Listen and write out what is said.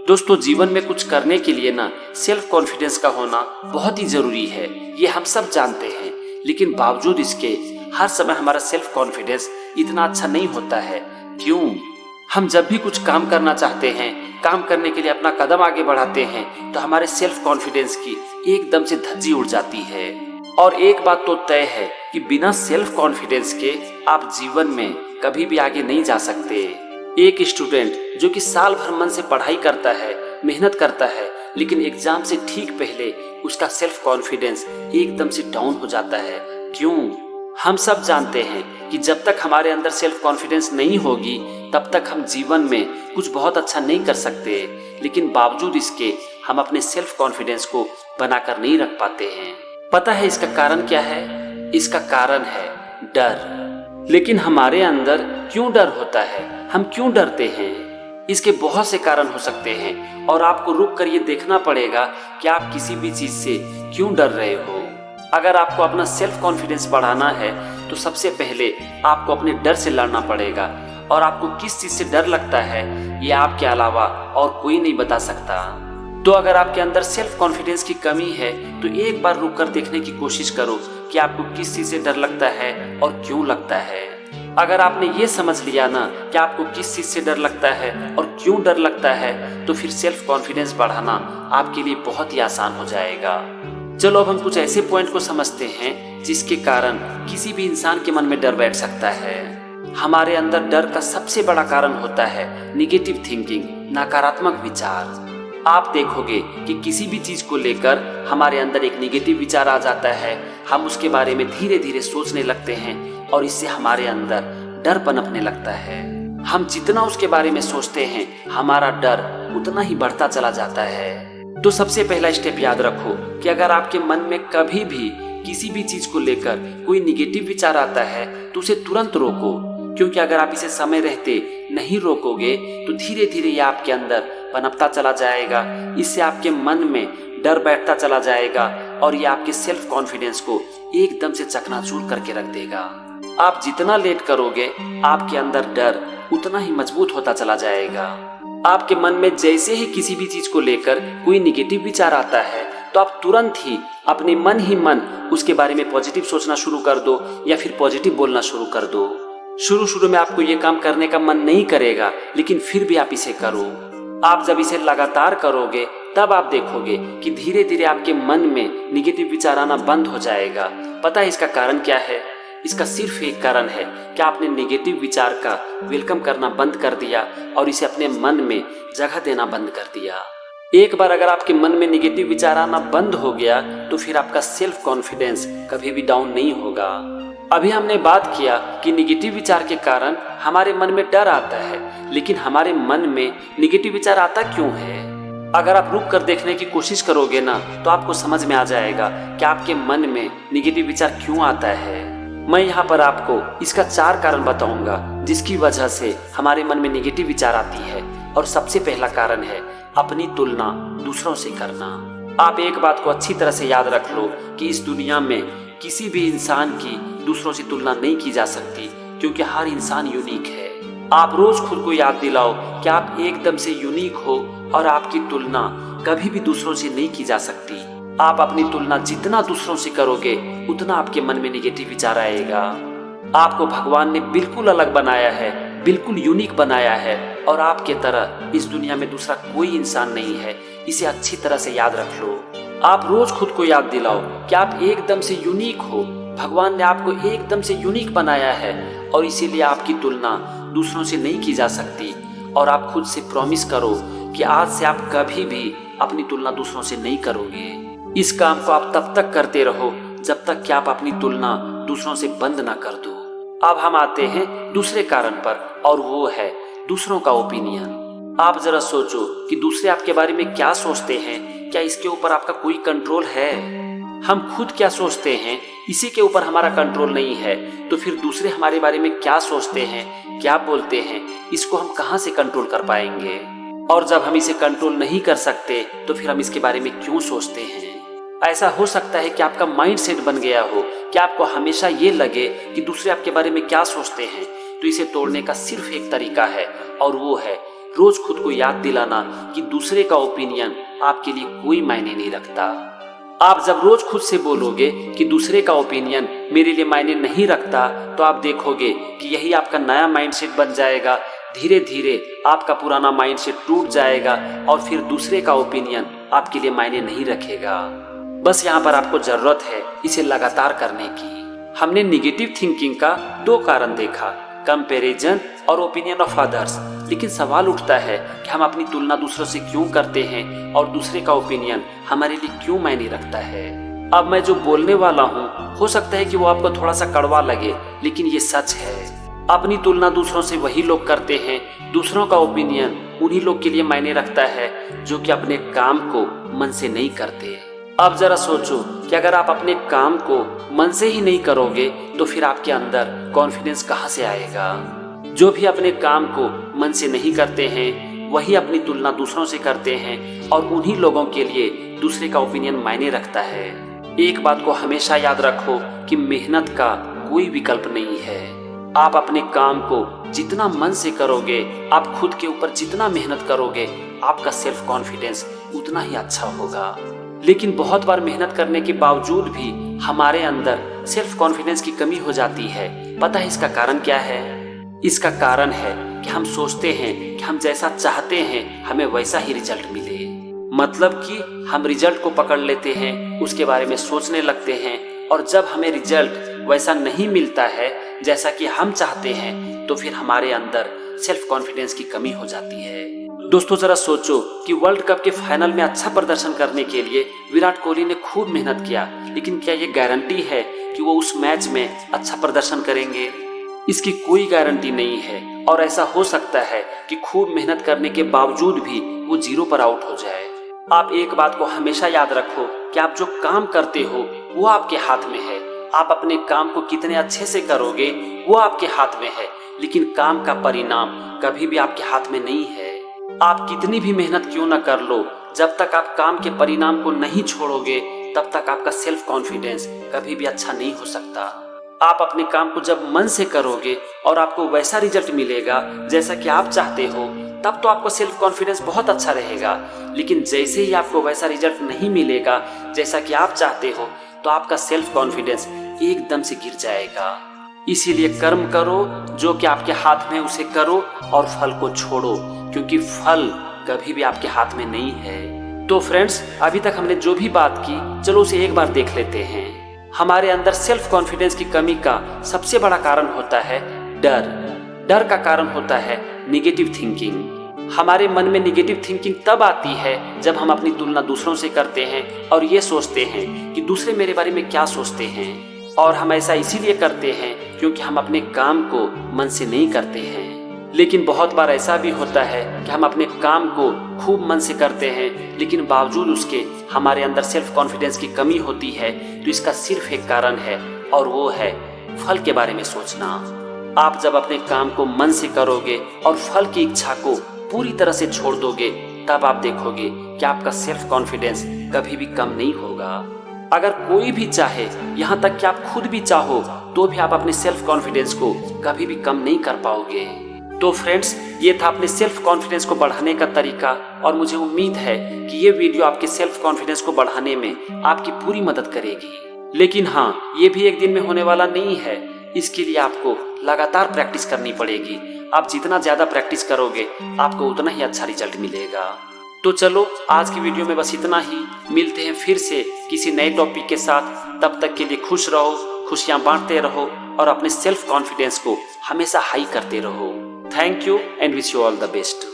दोस्तों, जीवन में कुछ करने के लिए ना सेल्फ कॉन्फिडेंस का होना बहुत ही जरूरी है, ये हम सब जानते हैं। लेकिन बावजूद इसके हर समय हमारा सेल्फ कॉन्फिडेंस इतना अच्छा नहीं होता है। क्यों? हम जब भी कुछ काम करना चाहते हैं, काम करने के लिए अपना कदम आगे बढ़ाते हैं, तो हमारे सेल्फ कॉन्फिडेंस की एकदम से धज्जी उड़ जाती है। और एक बात तो तय है कि बिना सेल्फ कॉन्फिडेंस के आप जीवन में कभी भी आगे नहीं जा सकते। एक स्टूडेंट जो कि साल भर मन से पढ़ाई करता है, मेहनत करता है, लेकिन एग्जाम से ठीक पहले उसका सेल्फ कॉन्फिडेंस एकदम से डाउन हो जाता है। क्यों? हम सब जानते हैं कि जब तक हमारे अंदर सेल्फ कॉन्फिडेंस नहीं होगी तब तक हम जीवन में कुछ बहुत अच्छा नहीं कर सकते। लेकिन बावजूद इसके हम अपने सेल्फ कॉन्फिडेंस को बनाकर नहीं रख पाते हैं। पता है इसका कारण क्या है? इसका कारण है डर। लेकिन हमारे अंदर क्यों डर होता है? हम क्यों डरते हैं? इसके बहुत से कारण हो सकते हैं और आपको रुक कर ये देखना पड़ेगा कि आप किसी भी चीज से क्यों डर रहे हो। अगर आपको अपना सेल्फ कॉन्फिडेंस बढ़ाना है तो सबसे पहले आपको अपने डर से लड़ना पड़ेगा। और आपको किस चीज से डर लगता है ये आपके अलावा और कोई नहीं बता सकता। तो अगर आपके अंदर सेल्फ कॉन्फिडेंस की कमी है तो एक बार रुक कर देखने की कोशिश करो कि आपको किस चीज से डर लगता है और क्यों लगता है। अगर आपने ये समझ लिया ना कि आपको किस चीज से डर लगता है और क्यों डर लगता है, तो फिर सेल्फ कॉन्फिडेंस बढ़ाना आपके लिए बहुत ही आसान हो जाएगा। चलो अब हम कुछ ऐसे पॉइंट को समझते हैं जिसके कारण किसी भी इंसान के मन में डर बैठ सकता है। हमारे अंदर डर का सबसे बड़ा कारण होता है निगेटिव थिंकिंग, नकारात्मक विचार। आप देखोगे कि किसी भी चीज को लेकर हमारे अंदर एक निगेटिव विचार आ जाता है, हम उसके बारे में धीरे धीरे सोचने लगते हैं और इससे हमारे अंदर डर पनपने लगता है। हम जितना उसके बारे में सोचते हैं हमारा डर उतना ही बढ़ता चला जाता है। तो सबसे पहला स्टेप याद रखो कि अगर आपके मन में कभी भी किसी भी चीज को लेकर कोई निगेटिव विचार आता है तो उसे तुरंत रोको, क्योंकि अगर आप इसे समय रहते नहीं रोकोगे तो धीरे धीरे ये आपके अंदर पनपता चला जाएगा। इससे आपके मन में डर बैठता चला जाएगा और ये आपके सेल्फ कॉन्फिडेंस को एकदम से चकनाचूर करके रख देगा। आप जितना लेट करोगे आपके अंदर डर उतना ही मजबूत होता चला जाएगा। आपके मन में जैसे ही किसी भी चीज को लेकर कोई निगेटिव विचार आता है तो आप तुरंत ही अपने मन ही मन उसके बारे में पॉजिटिव सोचना शुरू कर दो या फिर पॉजिटिव बोलना शुरू कर दो। शुरू में आपको ये काम करने का मन नहीं करेगा, लेकिन फिर भी आप इसे करो। आप जब इसे लगातार करोगे तब आप देखोगे कि धीरे धीरे आपके मन में निगेटिव विचार आना बंद हो जाएगा। पता है इसका कारण क्या है? इसका सिर्फ एक कारण है कि आपने नेगेटिव विचार का वेलकम करना बंद कर दिया और इसे अपने मन में जगह देना बंद कर दिया। एक बार अगर आपके मन में नेगेटिव विचार आना बंद हो गया तो फिर आपका सेल्फ कॉन्फिडेंस कभी भी डाउन नहीं होगा। अभी हमने बात किया कि नेगेटिव विचार के कारण हमारे मन में डर आता है, लेकिन हमारे मन में नेगेटिव विचार आता क्यों है? अगर आप रुक कर देखने की कोशिश करोगे ना तो आपको समझ में आ जाएगा कि आपके मन में नेगेटिव विचार क्यों आता है। मैं यहाँ पर आपको इसका 4 कारण बताऊंगा जिसकी वजह से हमारे मन में नेगेटिव विचार आती है। और सबसे पहला कारण है अपनी तुलना दूसरों से करना। आप एक बात को अच्छी तरह से याद रख लो कि इस दुनिया में किसी भी इंसान की दूसरों से तुलना नहीं की जा सकती, क्योंकि हर इंसान यूनिक है। आप रोज खुद को याद दिलाओ कि आप एकदम से यूनिक हो और आपकी तुलना कभी भी दूसरों से नहीं की जा सकती। आप अपनी तुलना जितना दूसरों से करोगे उतना आपके मन में नेगेटिव विचार आएगा। आपको भगवान ने बिल्कुल अलग बनाया है, बिल्कुल यूनिक बनाया है और आपके तरह इस दुनिया में दूसरा कोई इंसान नहीं है। इसे अच्छी तरह से याद रख लो। आप रोज खुद को याद दिलाओ कि आप एकदम से यूनिक हो। भगवान ने आपको एकदम से यूनिक बनाया है और इसीलिए आपकी तुलना दूसरों से नहीं की जा सकती। और आप खुद से प्रॉमिस करो कि आज से आप कभी भी अपनी तुलना दूसरों से नहीं करोगे। इस काम को आप तब तक करते रहो जब तक कि आप अपनी तुलना दूसरों से बंद ना कर दो। अब हम आते हैं दूसरे कारण पर और वो है दूसरों का ओपिनियन। आप जरा सोचो कि दूसरे आपके बारे में क्या सोचते हैं, क्या इसके ऊपर आपका कोई कंट्रोल है? हम खुद क्या सोचते हैं इसी के ऊपर हमारा कंट्रोल नहीं है, तो फिर दूसरे हमारे बारे में क्या सोचते हैं, क्या बोलते हैं, इसको हम कहां से कंट्रोल कर पाएंगे? और जब हम इसे कंट्रोल नहीं कर सकते तो फिर हम इसके बारे में क्यों सोचते हैं? ऐसा हो सकता है कि आपका माइंड सेट बन गया हो कि आपको हमेशा ये लगे कि दूसरे आपके बारे में क्या सोचते हैं। तो इसे तोड़ने का सिर्फ एक तरीका है और वो है रोज खुद को याद दिलाना कि दूसरे का ओपिनियन आपके लिए कोई मायने नहीं रखता। आप जब रोज खुद से बोलोगे कि दूसरे का ओपिनियन मेरे लिए मायने नहीं रखता, तो आप देखोगे कि यही आपका नया माइंडसेट बन जाएगा। धीरे धीरे आपका पुराना माइंडसेट टूट जाएगा और फिर दूसरे का ओपिनियन आपके लिए मायने नहीं रखेगा। बस यहाँ पर आपको जरूरत है इसे लगातार करने की। हमने निगेटिव थिंकिंग का दो कारण देखा, कंपैरिजन और ओपिनियन ऑफ अदर्स। लेकिन सवाल उठता है कि हम अपनी तुलना दूसरों से क्यों करते हैं और दूसरे का ओपिनियन हमारे लिए क्यों मायने रखता है। अब मैं जो बोलने वाला हूँ हो सकता है कि वो आपको थोड़ा सा कड़वा लगे, लेकिन ये सच है। अपनी तुलना दूसरों से वही लोग करते हैं, दूसरों का ओपिनियन उन्हीं लोग के लिए मायने रखता है जो कि अपने काम को मन से नहीं करते। अब जरा सोचो कि अगर आप अपने काम को मन से ही नहीं करोगे तो फिर आपके अंदर कॉन्फिडेंस कहाँ से आएगा। जो भी अपने काम को मन से नहीं करते हैं वही अपनी तुलना दूसरों से करते हैं और उन्हीं लोगों के लिए दूसरे का ओपिनियन मायने रखता है। एक बात को हमेशा याद रखो कि मेहनत का कोई विकल्प नहीं है। आप अपने काम को जितना मन से करोगे, आप खुद के ऊपर जितना मेहनत करोगे, आपका सेल्फ कॉन्फिडेंस उतना ही अच्छा होगा। लेकिन बहुत बार मेहनत करने के बावजूद भी हमारे अंदर सेल्फ कॉन्फिडेंस की कमी हो जाती है। पता है इसका कारण क्या है? इसका कारण है कि हम सोचते हैं कि हम जैसा चाहते हैं हमें वैसा ही रिजल्ट मिले। मतलब कि हम रिजल्ट को पकड़ लेते हैं, उसके बारे में सोचने लगते हैं, और जब हमें रिजल्ट वैसा नहीं मिलता है जैसा कि हम चाहते हैं तो फिर हमारे अंदर सेल्फ कॉन्फिडेंस की कमी हो जाती है। दोस्तों जरा सोचो कि वर्ल्ड कप के फाइनल में अच्छा प्रदर्शन करने के लिए विराट कोहली ने खूब मेहनत किया, लेकिन क्या ये गारंटी है कि वो उस मैच में अच्छा प्रदर्शन करेंगे? इसकी कोई गारंटी नहीं है। और ऐसा हो सकता है कि खूब मेहनत करने के बावजूद भी वो 0 पर आउट हो जाए। आप एक बात को हमेशा याद रखो कि आप जो काम करते हो वो आपके हाथ में है। आप अपने काम को कितने अच्छे से करोगे वो आपके हाथ में है, लेकिन काम का परिणाम कभी भी आपके हाथ में नहीं है। आप कितनी भी मेहनत क्यों ना कर लो, जब तक आप काम के परिणाम को नहीं छोड़ोगे तब तक आपका सेल्फ कॉन्फिडेंस कभी भी अच्छा नहीं हो सकता। आप अपने काम को जब मन से करोगे और आपको वैसा रिजल्ट मिलेगा जैसा कि आप चाहते हो, तब तो आपको सेल्फ कॉन्फिडेंस बहुत अच्छा रहेगा। लेकिन जैसे ही आपको वैसा रिजल्ट नहीं मिलेगा जैसा कि आप चाहते हो, तो आपका सेल्फ कॉन्फिडेंस एकदम से गिर जाएगा। इसीलिए कर्म करो जो कि आपके हाथ में, उसे करो और फल को छोड़ो, क्योंकि फल कभी भी आपके हाथ में नहीं है। तो फ्रेंड्स, अभी तक हमने जो भी बात की, चलो उसे एक बार देख लेते हैं। हमारे अंदर सेल्फ कॉन्फिडेंस की कमी का सबसे बड़ा कारण होता है डर। डर का कारण होता है निगेटिव थिंकिंग। हमारे मन में निगेटिव थिंकिंग तब आती है जब हम अपनी तुलना दूसरों से करते हैं और ये सोचते हैं कि दूसरे मेरे बारे में क्या सोचते हैं। और हम ऐसा इसीलिए करते हैं क्योंकि हम अपने काम को मन से नहीं करते हैं। लेकिन बहुत बार ऐसा भी होता है कि हम अपने काम को खूब मन से करते हैं, लेकिन बावजूद उसके हमारे अंदर सेल्फ कॉन्फिडेंस की कमी होती है। तो इसका सिर्फ एक कारण है और वो है फल के बारे में सोचना। आप जब अपने काम को मन से करोगे और फल की इच्छा को पूरी तरह से छोड़ दोगे, तब आप देखोगे कि आपका सेल्फ कॉन्फिडेंस कभी भी कम नहीं होगा। अगर कोई भी चाहे, यहाँ तक कि आप खुद भी चाहो, तो भी आप अपने सेल्फ कॉन्फिडेंस को कभी भी कम नहीं कर पाओगे। तो फ्रेंड्स, ये था अपने सेल्फ कॉन्फिडेंस को बढ़ाने का तरीका, और मुझे उम्मीद है कि ये वीडियो आपके सेल्फ कॉन्फिडेंस को बढ़ाने में आपकी पूरी मदद करेगी। लेकिन हाँ, ये भी एक दिन में होने वाला नहीं है। इसके लिए आपको लगातार प्रैक्टिस करनी पड़ेगी। आप जितना ज्यादा प्रैक्टिस करोगे आपको उतना ही अच्छा रिजल्ट मिलेगा। तो चलो, आज की वीडियो में बस इतना ही। मिलते हैं फिर से किसी नए टॉपिक के साथ। तब तक के लिए खुश रहो, खुशियां बांटते रहो और अपने सेल्फ कॉन्फिडेंस को हमेशा हाई करते रहो। Thank you and wish you all the best.